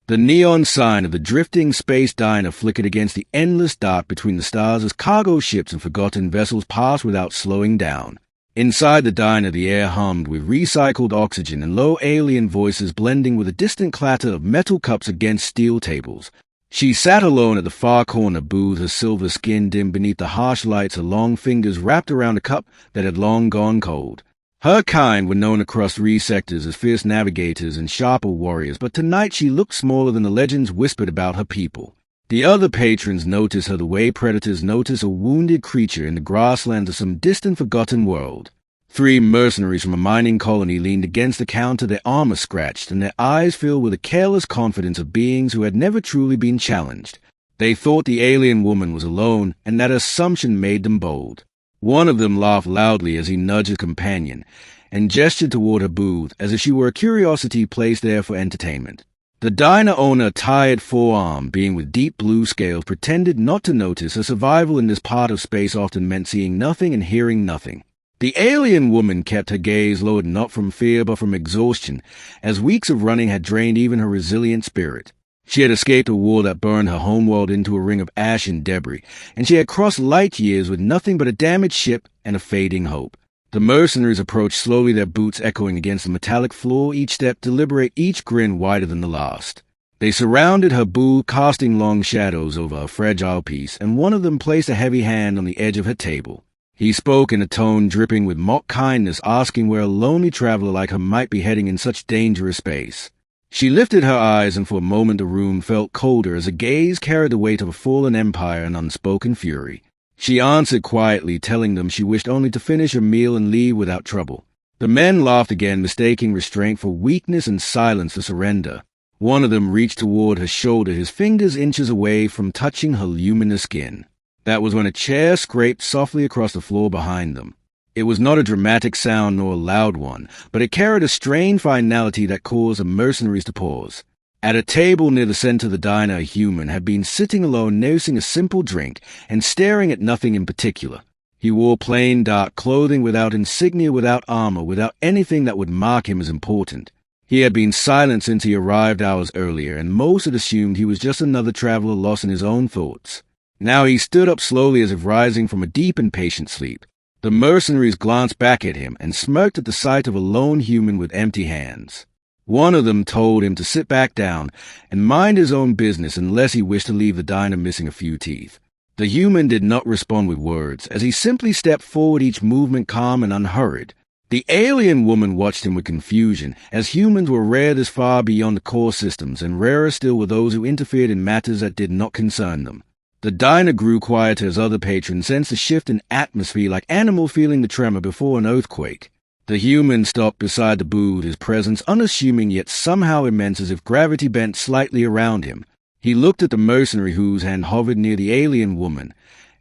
The neon sign of the drifting space diner flickered against the endless dark between the stars as cargo ships and forgotten vessels passed without slowing down. Inside the diner, the air hummed with recycled oxygen and low alien voices blending with a distant clatter of metal cups against steel tables. She sat alone at the far corner booth, her silver skin dim beneath the harsh lights, her long fingers wrapped around a cup that had long gone cold. Her kind were known across 3 sectors as fierce navigators and sharper warriors, but tonight she looked smaller than the legends whispered about her people. The other patrons noticed her the way predators notice a wounded creature in the grasslands of some distant forgotten world. 3 mercenaries from a mining colony leaned against the counter, their armor scratched and their eyes filled with the careless confidence of beings who had never truly been challenged. They thought the alien woman was alone, and that assumption made them bold. One of them laughed loudly as he nudged his companion and gestured toward her booth as if she were a curiosity placed there for entertainment. The diner owner, a tired forearm being with deep blue scales, pretended not to notice her survival in this part of space often meant seeing nothing and hearing nothing. The alien woman kept her gaze lowered not from fear but from exhaustion, as weeks of running had drained even her resilient spirit. She had escaped a war that burned her homeworld into a ring of ash and debris, and she had crossed light years with nothing but a damaged ship and a fading hope. The mercenaries approached slowly, their boots echoing against the metallic floor, each step deliberate, each grin wider than the last. They surrounded her booth, casting long shadows over her fragile piece, and one of them placed a heavy hand on the edge of her table. He spoke in a tone dripping with mock kindness, asking where a lonely traveler like her might be heading in such dangerous space. She lifted her eyes, and for a moment the room felt colder as a gaze carried the weight of a fallen empire and unspoken fury. She answered quietly, telling them she wished only to finish her meal and leave without trouble. The men laughed again, mistaking restraint for weakness and silence for surrender. One of them reached toward her shoulder, his fingers inches away from touching her luminous skin. That was when a chair scraped softly across the floor behind them. It was not a dramatic sound nor a loud one, but it carried a strained finality that caused the mercenaries to pause. At a table near the center of the diner, a human had been sitting alone, nursing a simple drink and staring at nothing in particular. He wore plain, dark clothing, without insignia, without armor, without anything that would mark him as important. He had been silent since he arrived hours earlier, and most had assumed he was just another traveler lost in his own thoughts. Now he stood up slowly as if rising from a deep and patient sleep. The mercenaries glanced back at him and smirked at the sight of a lone human with empty hands. One of them told him to sit back down and mind his own business unless he wished to leave the diner missing a few teeth. The human did not respond with words, as he simply stepped forward, each movement calm and unhurried. The alien woman watched him with confusion, as humans were rare this far beyond the core systems, and rarer still were those who interfered in matters that did not concern them. The diner grew quieter as other patrons sensed a shift in atmosphere, like animals feeling the tremor before an earthquake. The human stopped beside the booth, his presence unassuming yet somehow immense, as if gravity bent slightly around him. He looked at the mercenary whose hand hovered near the alien woman,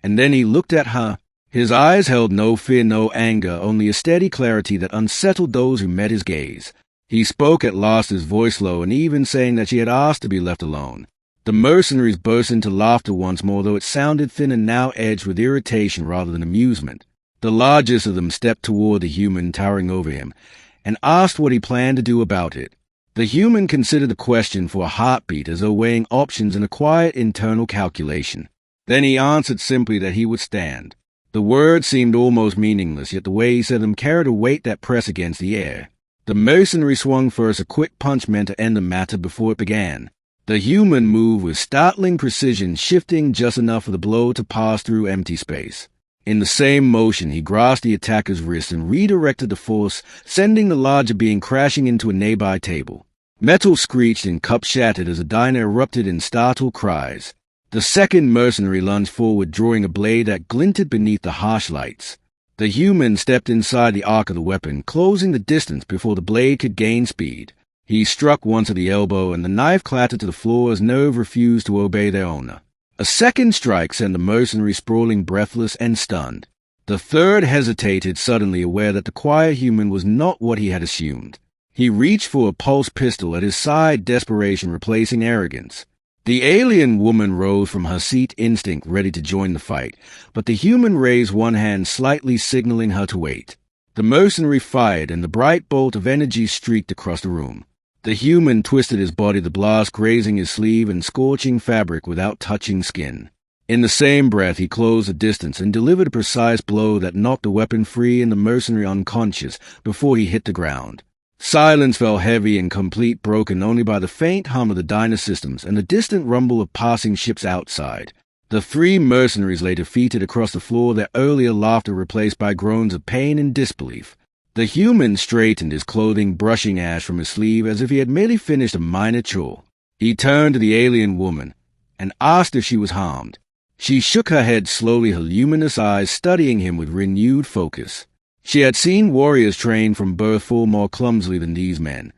and then he looked at her. His eyes held no fear, no anger, only a steady clarity that unsettled those who met his gaze. He spoke at last, his voice low, and even saying that she had asked to be left alone. The mercenaries burst into laughter once more, though it sounded thin and now edged with irritation rather than amusement. The largest of them stepped toward the human towering over him and asked what he planned to do about it. The human considered the question for a heartbeat, as though weighing options in a quiet internal calculation. Then he answered simply that he would stand. The words seemed almost meaningless, yet the way he said them carried a weight that pressed against the air. The mercenary swung first, a quick punch meant to end the matter before it began. The human moved with startling precision, shifting just enough for the blow to pass through empty space. In the same motion, he grasped the attacker's wrist and redirected the force, sending the larger being crashing into a nearby table. Metal screeched and cups shattered as the diner erupted in startled cries. The second mercenary lunged forward, drawing a blade that glinted beneath the harsh lights. The human stepped inside the arc of the weapon, closing the distance before the blade could gain speed. He struck once at the elbow, and the knife clattered to the floor as nerve refused to obey their owner. A second strike sent the mercenary sprawling, breathless and stunned. The third hesitated, suddenly aware that the quiet human was not what he had assumed. He reached for a pulse pistol at his side, desperation replacing arrogance. The alien woman rose from her seat, instinct ready to join the fight, but the human raised one hand, slightly signaling her to wait. The mercenary fired, and the bright bolt of energy streaked across the room. The human twisted his body, the blast grazing his sleeve and scorching fabric without touching skin. In the same breath, he closed the distance and delivered a precise blow that knocked the weapon free and the mercenary unconscious before he hit the ground. Silence fell heavy and complete, broken only by the faint hum of the dyna systems and the distant rumble of passing ships outside. The three mercenaries lay defeated across the floor, their earlier laughter replaced by groans of pain and disbelief. The human straightened, his clothing brushing ash from his sleeve as if he had merely finished a minor chore. He turned to the alien woman and asked if she was harmed. She shook her head slowly, her luminous eyes studying him with renewed focus. She had seen warriors trained from birth fall more clumsily than these men,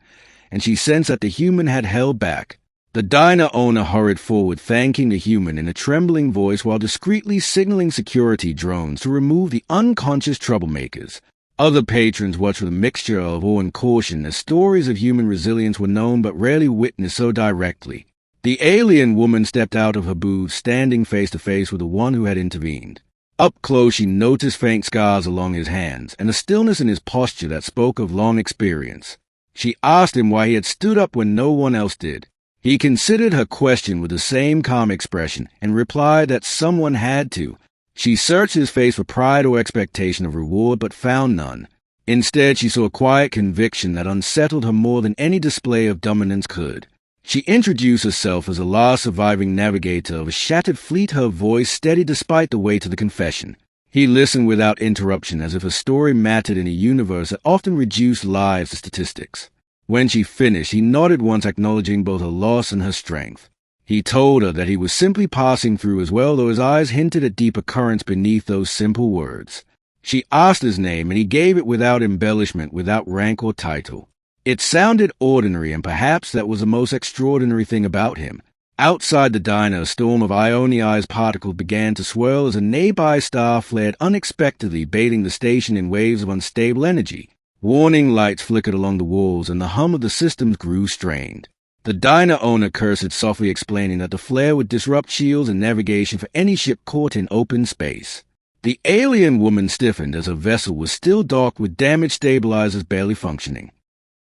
and she sensed that the human had held back. The diner owner hurried forward, thanking the human in a trembling voice while discreetly signaling security drones to remove the unconscious troublemakers. Other patrons watched with a mixture of awe and caution as stories of human resilience were known but rarely witnessed so directly. The alien woman stepped out of her booth, standing face to face with the one who had intervened. Up close, she noticed faint scars along his hands and a stillness in his posture that spoke of long experience. She asked him why he had stood up when no one else did. He considered her question with the same calm expression and replied that someone had to. She searched his face for pride or expectation of reward but found none. Instead, she saw a quiet conviction that unsettled her more than any display of dominance could. She introduced herself as the last surviving navigator of a shattered fleet, her voice steady despite the weight of the confession. He listened without interruption, as if her story mattered in a universe that often reduced lives to statistics. When she finished, he nodded once, acknowledging both her loss and her strength. He told her that he was simply passing through as well, though his eyes hinted at deeper currents beneath those simple words. She asked his name, and he gave it without embellishment, without rank or title. It sounded ordinary, and perhaps that was the most extraordinary thing about him. Outside the diner, a storm of ionized particles began to swirl as a nearby star flared unexpectedly, bathing the station in waves of unstable energy. Warning lights flickered along the walls, and the hum of the systems grew strained. The diner owner cursed softly, explaining that the flare would disrupt shields and navigation for any ship caught in open space. The alien woman stiffened as her vessel was still docked with damaged stabilizers barely functioning.